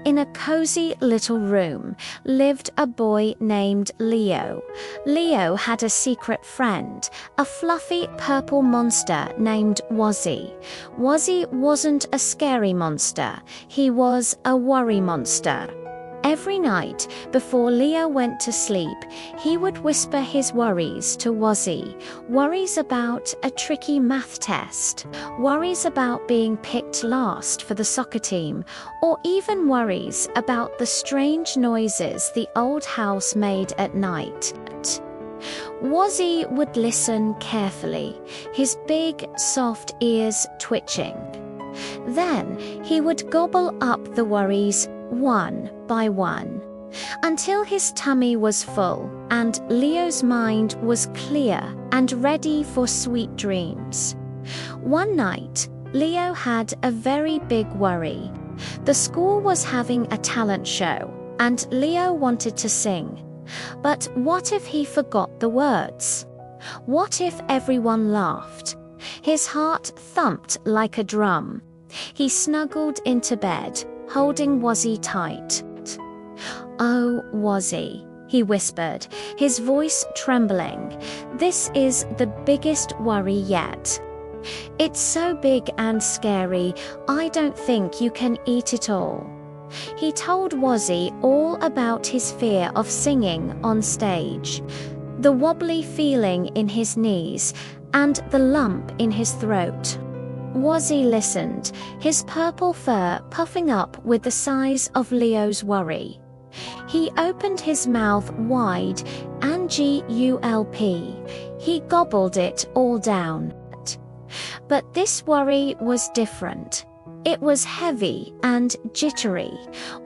In a cozy little room lived a boy named Leo. Leo had a secret friend, a fluffy purple monster named Wozzy. Wozzy wasn't a scary monster, he was a worry monster. Every night, before Leo went to sleep, he would whisper his worries to Wozzy. Worries about a tricky math test, worries about being picked last for the soccer team, or even worries about the strange noises the old house made at night. Wozzy would listen carefully, his big, soft ears twitching. Then he would gobble up the worries one by one, until his tummy was full and Leo's mind was clear and ready for sweet dreams. One night, Leo had a very big worry. The school was having a talent show, and Leo wanted to sing. But what if he forgot the words? What if everyone laughed? His heart thumped like a drum. He snuggled into bed, holding Wozzy tight. "Oh, Wozzy," he whispered, his voice trembling, "this is the biggest worry yet. It's so big and scary, I don't think you can eat it all." He told Wozzy all about his fear of singing on stage, the wobbly feeling in his knees, and the lump in his throat. Wozzy listened, his purple fur puffing up with the size of Leo's worry. He opened his mouth wide and gulp. He gobbled it all down. But this worry was different. It was heavy and jittery.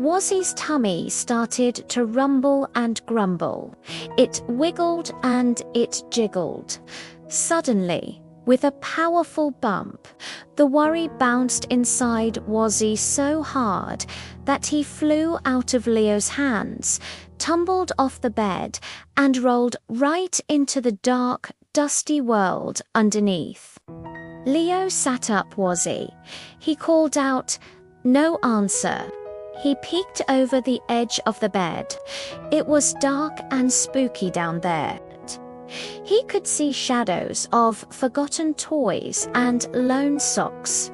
Wozzy's tummy started to rumble and grumble. It wiggled and it jiggled. Suddenly, with a powerful bump, the worry bounced inside Wozzy so hard that he flew out of Leo's hands, tumbled off the bed, and rolled right into the dark, dusty world underneath. Leo sat up Wozzy. He called out, "No answer." He peeked over the edge of the bed. It was dark and spooky down there. He could see shadows of forgotten toys and lone socks.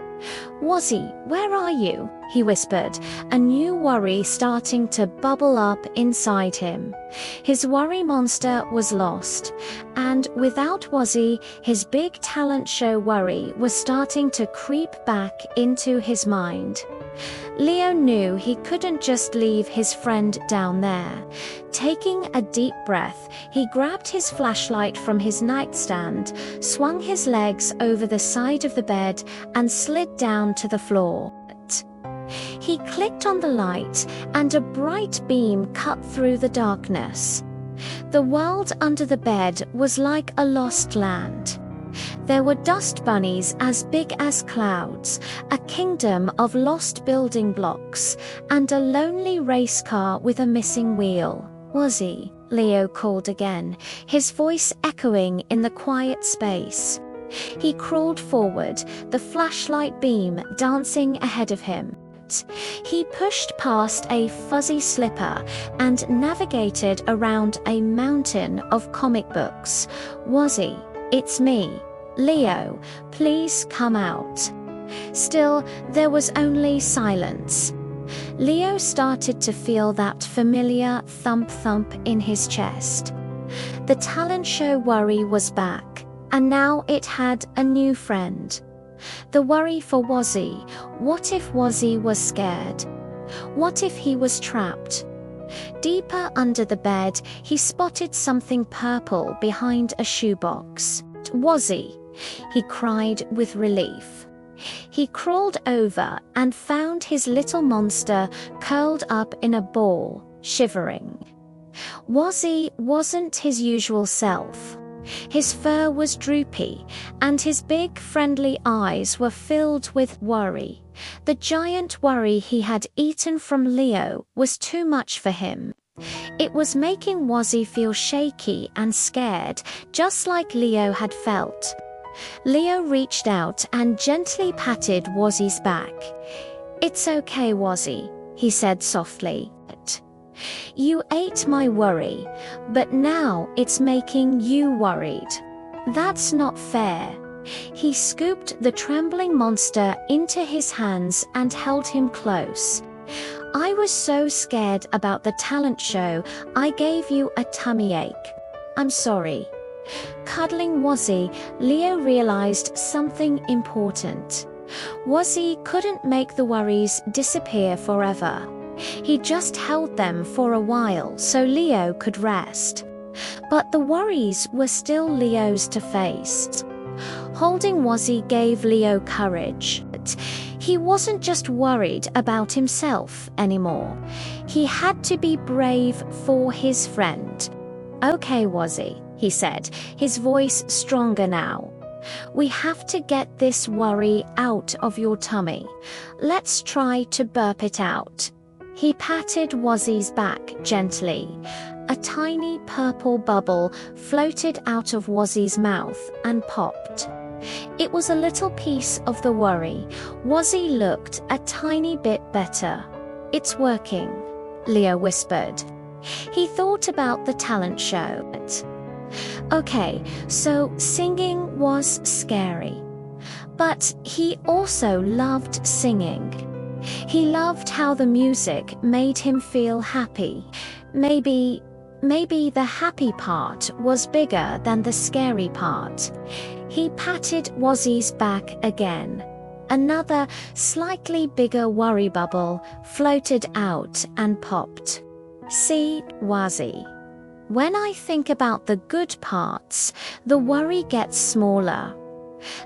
"Wozzy, where are you?" he whispered, a new worry starting to bubble up inside him. His worry monster was lost, and without Wozzy, his big talent show worry was starting to creep back into his mind. Leo knew he couldn't just leave his friend down there. Taking a deep breath, he grabbed his flashlight from his nightstand, swung his legs over the side of the bed, and slid down to the floor. He clicked on the light, and a bright beam cut through the darkness. The world under the bed was like a lost land. There were dust bunnies as big as clouds, a kingdom of lost building blocks, and a lonely race car with a missing wheel. "Wozzy," Leo called again, his voice echoing in the quiet space. He crawled forward, the flashlight beam dancing ahead of him. He pushed past a fuzzy slipper and navigated around a mountain of comic books. "Wozzy, it's me. Leo, please come out." Still, there was only silence. Leo started to feel that familiar thump-thump in his chest. The talent show worry was back, and now it had a new friend. The worry for Wozzy. What if Wozzy was scared? What if he was trapped? Deeper under the bed, he spotted something purple behind a shoebox. "Wozzy!" he cried with relief. He crawled over and found his little monster curled up in a ball, shivering. Wozzy wasn't his usual self. His fur was droopy, and his big, friendly eyes were filled with worry. The giant worry he had eaten from Leo was too much for him. It was making Wozzy feel shaky and scared, just like Leo had felt. Leo reached out and gently patted Wozzy's back. "It's okay, Wozzy. he said softly. You ate my worry, but now it's making you worried. That's not fair. He scooped the trembling monster into his hands and held him close. I was so scared about the talent show, I gave you a tummy ache. I'm sorry. Cuddling Wozzy, Leo realized something important. Wozzy couldn't make the worries disappear forever. He just held them for a while so Leo could rest. But the worries were still Leo's to face. Holding Wozzy gave Leo courage. He wasn't just worried about himself anymore. He had to be brave for his friend. Okay, Wozzy, he said, his voice stronger now. We have to get this worry out of your tummy. Let's try to burp it out. He patted Wozzy's back gently. A tiny purple bubble floated out of Wozzy's mouth and popped. It was a little piece of the worry. Wozzy looked a tiny bit better. It's working, Leo whispered. He thought about the talent show. Okay, so singing was scary. But he also loved singing. He loved how the music made him feel happy. Maybe the happy part was bigger than the scary part. He patted Wozzy's back again. Another, slightly bigger worry bubble floated out and popped. See, Wozzy. When I think about the good parts, the worry gets smaller.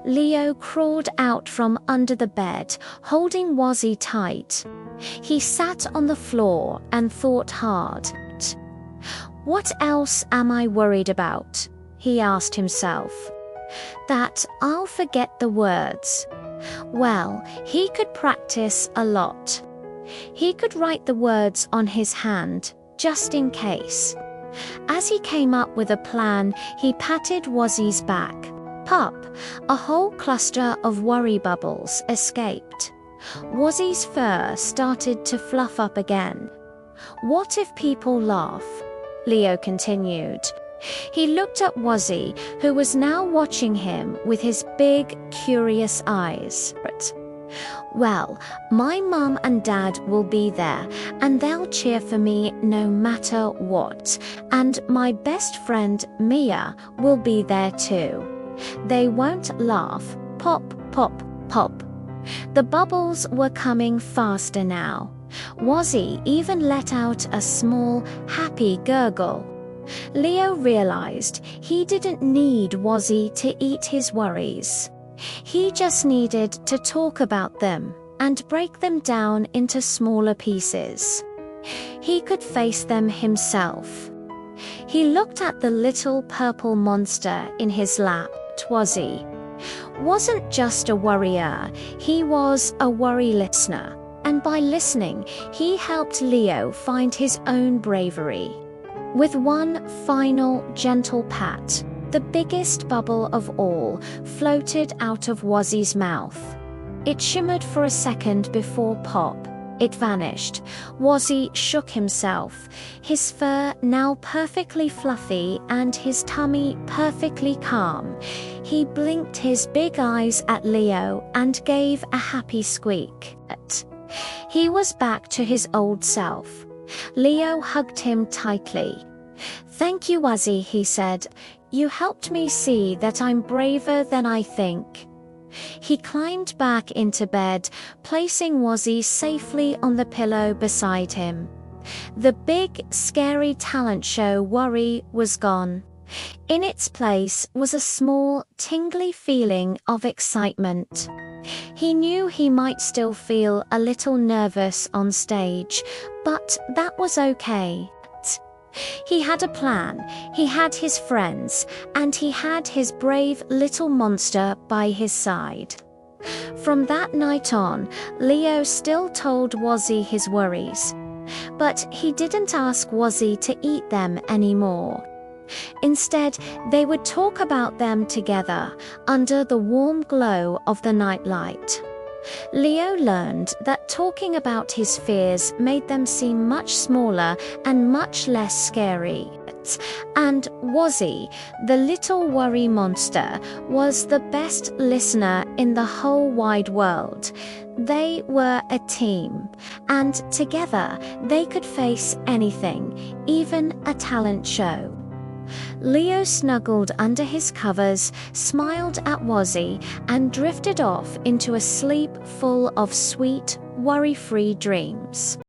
Leo crawled out from under the bed, holding Wozzy tight. He sat on the floor and thought hard. What else am I worried about? He asked himself. That I'll forget the words. Well, he could practice a lot. He could write the words on his hand, just in case. As he came up with a plan, he patted Wozzy's back. Pop! A whole cluster of worry bubbles escaped. Wozzy's fur started to fluff up again. What if people laugh? Leo continued. He looked at Wozzy, who was now watching him with his big, curious eyes. Well, my mum and dad will be there, and they'll cheer for me no matter what. And my best friend, Mia, will be there too. They won't laugh. Pop, pop, pop. The bubbles were coming faster now. Wozzy even let out a small, happy gurgle. Leo realized he didn't need Wozzy to eat his worries. He just needed to talk about them and break them down into smaller pieces. He could face them himself. He looked at the little purple monster in his lap. Wozzy wasn't just a worrier, he was a worry listener. And by listening, he helped Leo find his own bravery. With one final gentle pat, the biggest bubble of all floated out of Wozzy's mouth. It shimmered for a second before pop. It vanished. Wozzy shook himself, his fur now perfectly fluffy and his tummy perfectly calm. He blinked his big eyes at Leo and gave a happy squeak. He was back to his old self. Leo hugged him tightly. Thank you, Wozzy, he said. You helped me see that I'm braver than I think. He climbed back into bed, placing Wozzy safely on the pillow beside him. The big, scary talent show worry was gone. In its place was a small, tingly feeling of excitement. He knew he might still feel a little nervous on stage, but that was okay. He had a plan, he had his friends, and he had his brave little monster by his side. From that night on, Leo still told Wozzy his worries, but he didn't ask Wozzy to eat them anymore. Instead, they would talk about them together under the warm glow of the nightlight. Leo learned that talking about his fears made them seem much smaller and much less scary. And Wazzy, the little worry monster, was the best listener in the whole wide world. They were a team, and together they could face anything, even a talent show. Leo snuggled under his covers, smiled at Wazzy, and drifted off into a sleep full of sweet, worry-free dreams.